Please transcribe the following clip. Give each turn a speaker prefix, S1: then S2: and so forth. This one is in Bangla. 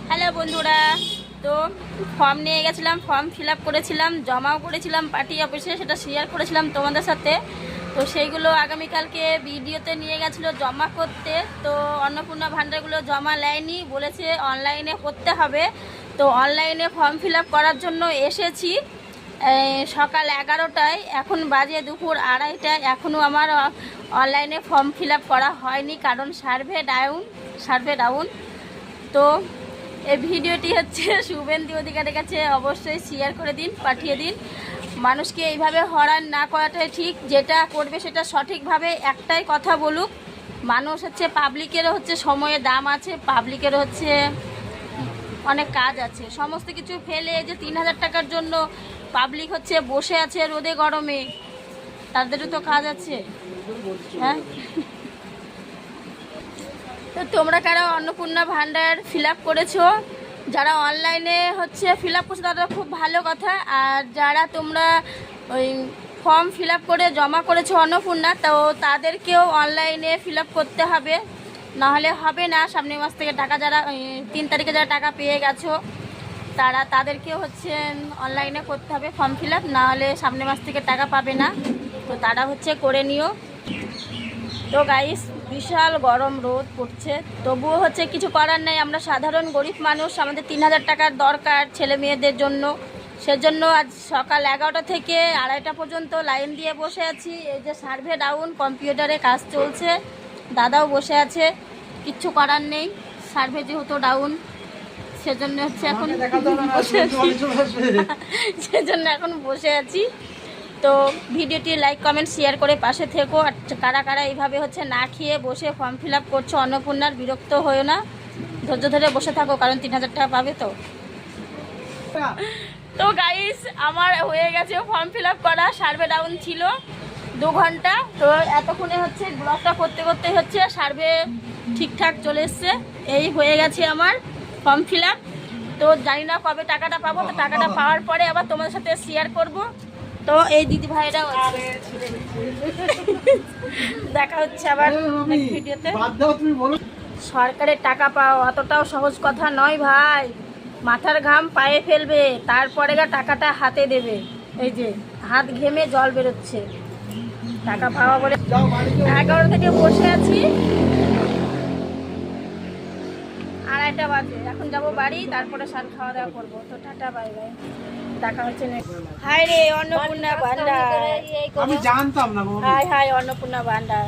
S1: হ্যালো বন্ধুরা, তো ফর্ম নিয়ে গেছিলাম, ফর্ম ফিল আপ করেছিলাম, জমাও করেছিলাম পার্টি অফিসে, সেটা শেয়ার করেছিলাম তোমাদের সাথে। তো সেইগুলো আগামীকালকে ভিডিওতে নিয়ে গেছিলো জমা করতে। তো অন্নপূর্ণা ভাণ্ডারগুলো জমা নেয়নি, বলেছে অনলাইনে করতে হবে। তো অনলাইনে ফর্ম ফিল আপ করার জন্য এসেছি সকাল 11টায়, এখন বাজে দুপুর 2:30টায়, এখনও আমার অনলাইনে ফর্ম ফিল আপ করা হয়নি, কারণ সার্ভে ডাউন। তো এই ভিডিওটি হচ্ছে শুভেন্দু অধিকারের কাছে অবশ্যই শেয়ার করে দিন, পাঠিয়ে দিন। মানুষকে এইভাবে হয়রান না করাটাই ঠিক, যেটা করবে সেটা সঠিকভাবে একটাই কথা বলুক। মানুষ হচ্ছে, পাবলিকেরও হচ্ছে সময়ের দাম আছে, পাবলিকেরও হচ্ছে অনেক কাজ আছে। সমস্ত কিছু ফেলে যে 3000 টাকার জন্য পাবলিক হচ্ছে বসে আছে রোদে গরমে, তাদেরও তো কাজ আছে। হ্যাঁ, তো তোমরা কারা অন্নপূর্ণা ভাণ্ডার ফিল আপ করেছো? যারা অনলাইনে হচ্ছে ফিল আপ করছো তারা খুব ভালো কথা। আর যারা তোমরা ওই ফর্ম ফিল আপ করে জমা করেছো অন্নপূর্ণা, তো তাদেরকেও অনলাইনে ফিল আপ করতে হবে, নাহলে হবে না। সামনের মাস থেকে টাকা, যারা 3 তারিখে যারা টাকা পেয়ে গেছো তাদেরকেও হচ্ছে অনলাইনে করতে হবে ফর্ম ফিল আপ, নাহলে সামনের মাস থেকে টাকা পাবে না। তো তারা হচ্ছে করে নিও। তো গাইস, বিশাল গরম রোদ পড়ছে, তবুও হচ্ছে কিছু করার নেই। আমরা সাধারণ গরিব মানুষ, আমাদের 3000 টাকার দরকার ছেলে মেয়েদের জন্য। সেজন্য আজ সকাল 11টা থেকে 2:30 পর্যন্ত লাইন দিয়ে বসে আছি। এই যে সার্ভে ডাউন, কম্পিউটারে কাজ চলছে, দাদাও বসে আছে, কিচ্ছু করার নেই। সার্ভে যেহেতু ডাউন, সেজন্য হচ্ছে এখন সেজন্য এখন বসে আছি। তো ভিডিওটি লাইক কমেন্ট শেয়ার করে পাশে থেকো। আর কারা কারা এইভাবে হচ্ছে না খেয়ে বসে ফর্ম ফিল আপ করছো অন্নপূর্ণার, বিরক্ত হয়েও না, ধৈর্য ধরে বসে থাকো, কারণ 3000 টাকা পাবে। তো গাইস, আমার হয়ে গেছে ফর্ম ফিল আপ করা। সার্ভে ডাউন ছিল 2 ঘন্টা। তো এতক্ষণে হচ্ছে ব্লগটা করতে করতে হচ্ছে সার্ভে ঠিকঠাক চলে এসছে। এই হয়ে গেছে আমার ফর্ম ফিল আপ। তো জানি না কবে টাকাটা পাবো, তো টাকাটা পাওয়ার পরে আবার তোমাদের সাথে শেয়ার করব। তো এই দিদি ভাইরাও দেখা হচ্ছে আবার ভিডিওতে। সরকারের টাকা পাওয়া অতটাও সহজ কথা নয় ভাই, মাথার ঘাম পায়ে ফেলবে, তারপরে টাকাটা হাতে দেবে। এই যে হাত ঘেমে জল বেরোচ্ছে টাকা পাওয়া বলে। 11 থেকে বসে আছি, 2:30 বাজে, এখন যাবো বাড়ি, তারপরে খাওয়া দাওয়া করবো। তো টাটা, বাই বাই, দেখা হচ্ছে না। হাই রে অন্নপূর্ণা ভান্ডার,
S2: আমি জানতাম না।
S1: হাই অন্নপূর্ণা ভান্ডার।